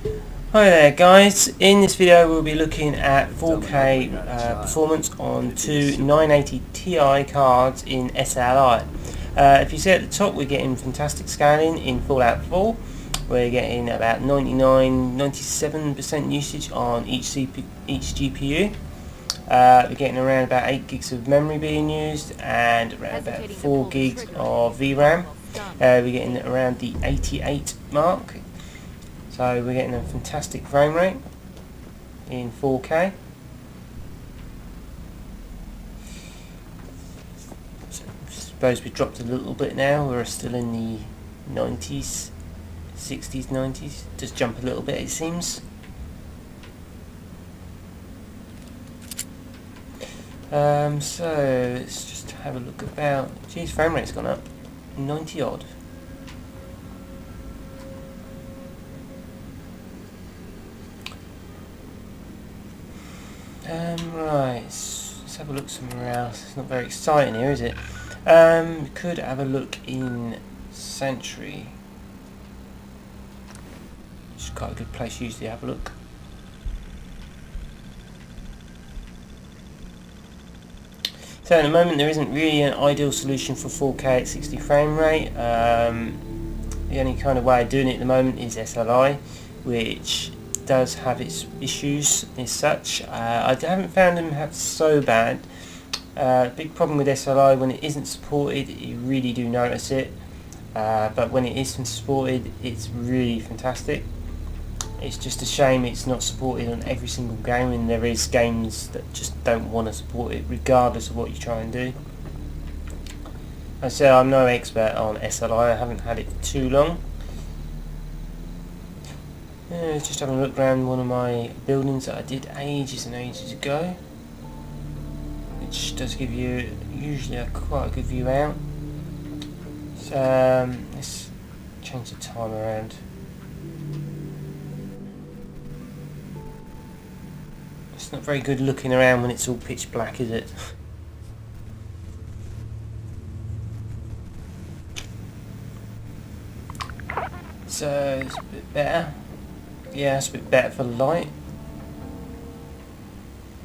Hi there guys, in this video we'll be looking at 4K performance on two 980 Ti cards in SLI. If you see at the top, we're getting fantastic scaling in Fallout 4. We're getting about 97% usage on each GPU. We're getting around about 8 gigs of memory being used and around about 4 gigs of VRAM. We're getting around the 88 mark. So we're getting a fantastic frame rate in 4K. So I suppose we dropped a little bit now. We're still in the 90s, 60s, 90s. Just jump a little bit, it seems. So let's just have a look about. Geez, frame rate's gone up 90 odd. Right, let's have a look somewhere else. It's not very exciting here, is it? We could have a look in Sanctuary. It's quite a good place usually to have a look. So at the moment there isn't really an ideal solution for 4K at 60 frame rate. The only kind of way of doing it at the moment is SLI, which does have its issues as such. I haven't found them have so bad. Big problem with SLI, when it isn't supported you really do notice it, but when it is supported it's really fantastic. It's just a shame it's not supported on every single game, and there is games that just don't want to support it regardless of what you try and do. I said I'm no expert on SLI, I haven't had it for too long. Just having a look around one of my buildings that I did ages and ages ago, which does give you usually quite a good view out. So let's change the time around. It's not very good looking around when it's all pitch black, is it? So it's a bit better. Yeah, it's a bit better for the light.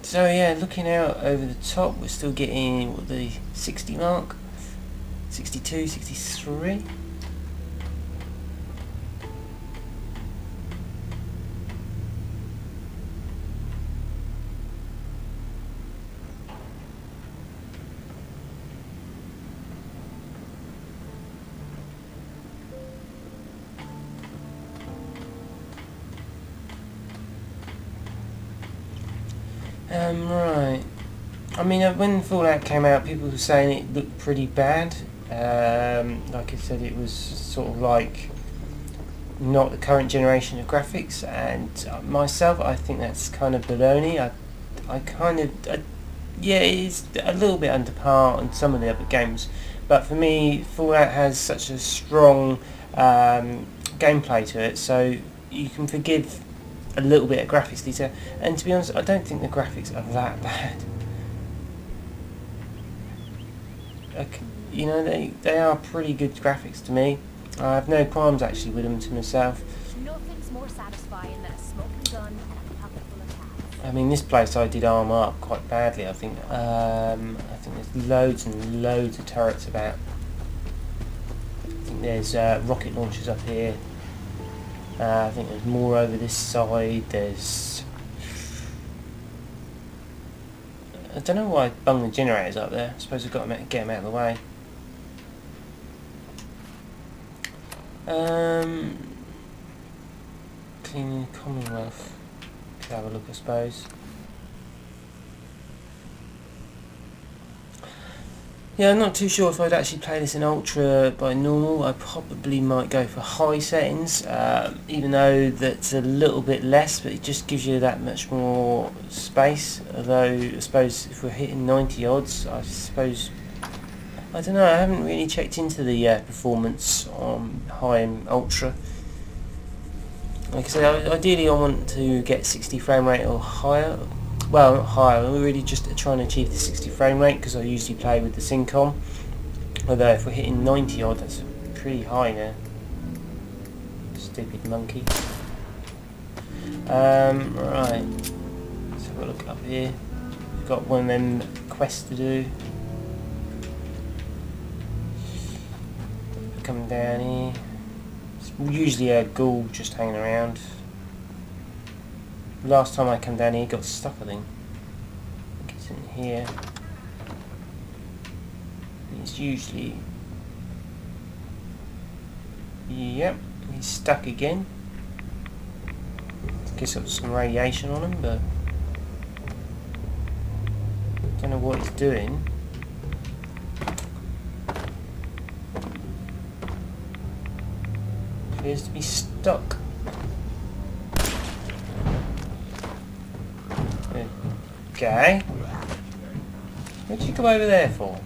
So yeah, looking out over the top, we're still getting what, the 60 mark, 62, 63. Right. I mean, when Fallout came out, people were saying it looked pretty bad. Like I said, it was sort of like not the current generation of graphics, and myself, I think that's kind of baloney. Yeah, it's a little bit under par on some of the other games, but for me, Fallout has such a strong gameplay to it, so you can forgive a little bit of graphics detail, and to be honest I don't think the graphics are that bad. You know, they are pretty good graphics to me. I have no qualms actually with them to myself. Nothing's more satisfying than a smoking gun and a pocket full of cash. I mean, this place I did armour up quite badly. I think there's loads and loads of turrets about. I think there's rocket launchers up here. I think there's more over this side. There's... I don't know why I bung the generators up there. I suppose I've got to get them out of the way. Cleaning Commonwealth. Could have a look, I suppose. Yeah, I'm not too sure if I'd actually play this in Ultra by normal. I probably might go for high settings, even though that's a little bit less, but it just gives you that much more space. Although, I suppose if we're hitting 90 odds, I suppose... I don't know, I haven't really checked into the performance on high and Ultra. Like I said, ideally I want to get 60 frame rate or higher. Well, not higher, we're really just trying to achieve the 60 frame rate because I usually play with the Syncom. Although if we're hitting 90 odd, that's pretty high now. Stupid monkey. Right. Let's have a look up here. We've got one of them quests to do. Coming down here. It's usually a ghoul just hanging around. Last time I come down here, it got stuck, I think. I think it's in here. It's usually... Yep, he's stuck again. I guess it's some radiation on him, but... don't know what he's doing. Appears to be stuck. Okay. What did you come over there for?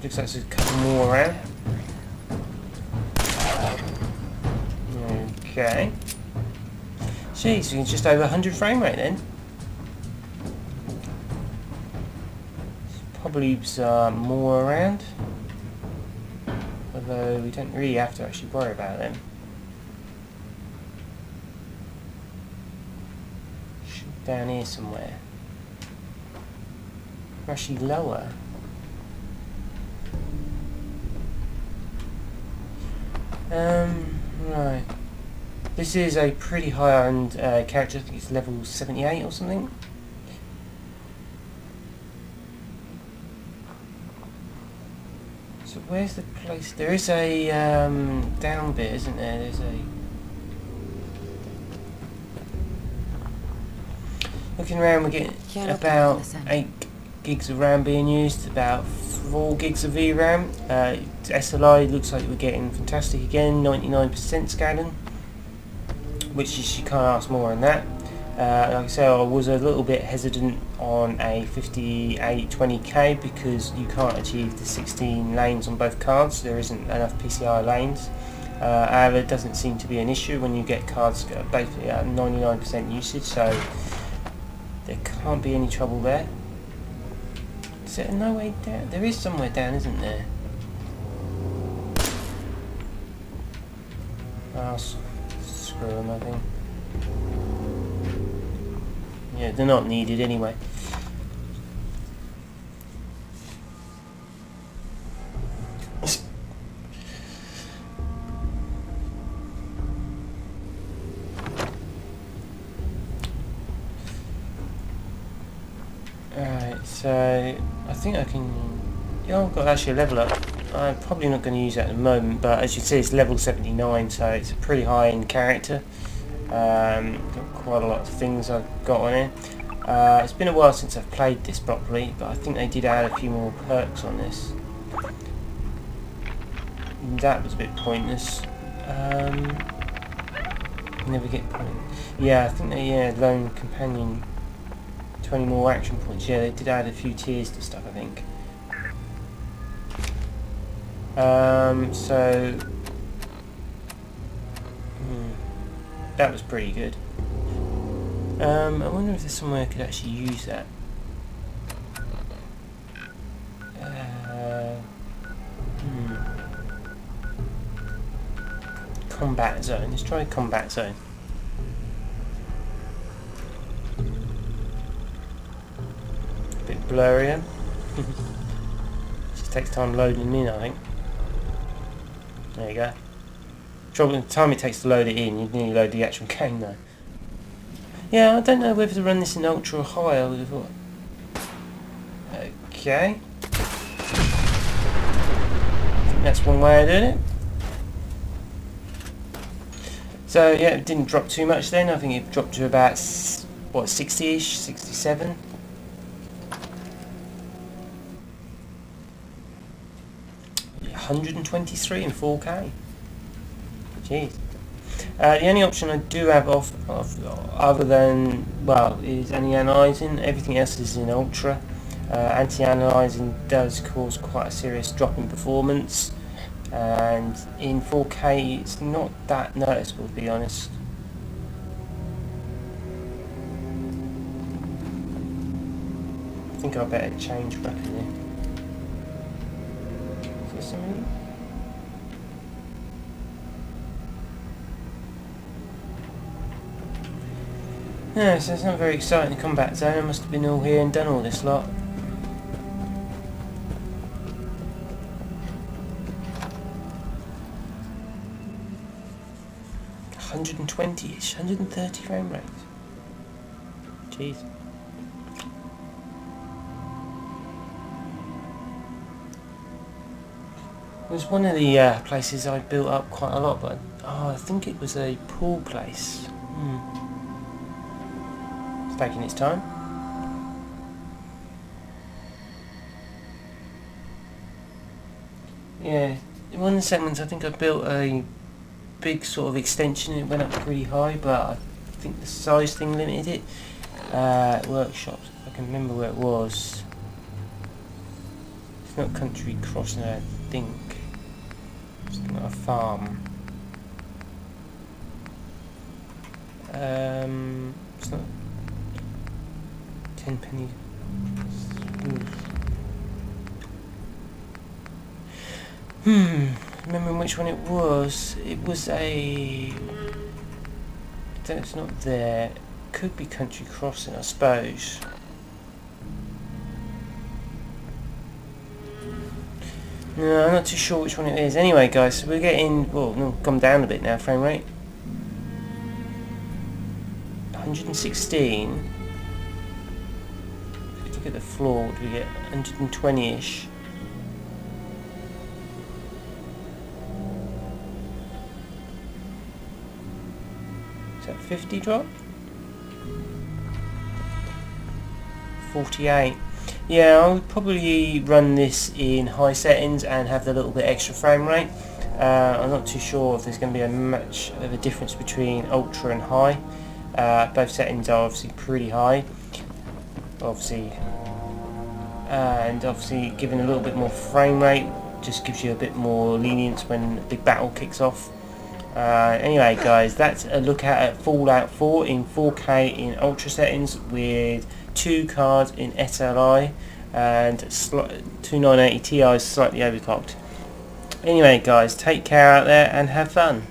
Looks like there's a couple more around. Okay. Jeez, we're just over 100 frame rate then. Probably more around. Although we don't really have to actually worry about them. Down here somewhere. We're actually lower. Right. This is a pretty high-end character. I think it's level 78 or something. So where's the place? There is a down bit, isn't there? There's a... Looking around, we're getting about 8 gigs of RAM being used, about 4 gigs of VRAM. SLI looks like we're getting fantastic again, 99% scaling, which you can't ask more than that. Like I say, I was a little bit hesitant on a 5820K because you can't achieve the 16 lanes on both cards. There isn't enough PCI lanes. However, it doesn't seem to be an issue when you get cards basically at 99% usage, so there can't be any trouble there. Is there no way down? There is somewhere down, isn't there? Oh, screw them, I think. Yeah, they're not needed anyway. Alright, so I think I can... Yeah, I've got actually a level up. I'm probably not going to use that at the moment, but as you can see it's level 79, so it's a pretty high-end character. Got quite a lot of things I've got on it. It's been a while since I've played this properly, but I think they did add a few more perks on this. That was a bit pointless. Never get point. Yeah, I think they lone companion 20 more action points. Yeah, they did add a few tiers to stuff, I think. So that was pretty good. I wonder if there's somewhere I could actually use that. Combat zone. Let's try combat zone. A bit blurrier. Just takes time loading in, I think. There you go. Trouble, the time it takes to load it in, you nearly load the actual game though. Yeah, I don't know whether to run this in ultra or high. I would have thought. Okay. I think that's one way of doing it. So yeah, it didn't drop too much then. I think it dropped to about, what, 60-ish, 67. Yeah, 123 in 4K. Jeez. The only option I do have off other than, well, is anti-aliasing. Everything else is in ultra. Anti-aliasing does cause quite a serious drop in performance, and in 4K it's not that noticeable, to be honest. think I better change back in there. Is there something? Yeah, so it's not very exciting combat zone. I must have been all here and done all this lot. $120-ish, 130 frame rate. Jeez. It was one of the places I built up quite a lot, but I think it was a pool place. It's taking its time. Yeah, in one of the segments I think I built a big sort of extension. It went up pretty high, but I think the size thing limited it. Workshops, if I can remember where it was. It's not Country Crossing, I think. It's not a farm. It's not 10 penny. Remembering which one it was. It was a. It's not there. Could be Country Crossing, I suppose. No, I'm not too sure which one it is. Anyway, guys, so we're getting, well, no, gone down a bit now, frame rate. 116. If you look at the floor, we get 120-ish. Is that 50 drop? 48. Yeah, I would probably run this in high settings and have the little bit extra frame rate. I'm not too sure if there's going to be a much of a difference between ultra and high. Both settings are obviously pretty high, and obviously giving a little bit more frame rate just gives you a bit more lenience when the big battle kicks off. Anyway, guys, that's a look at Fallout 4 in 4K in ultra settings with 2 cards in SLI and 2 980 Ti's slightly overclocked. Anyway, guys, take care out there and have fun.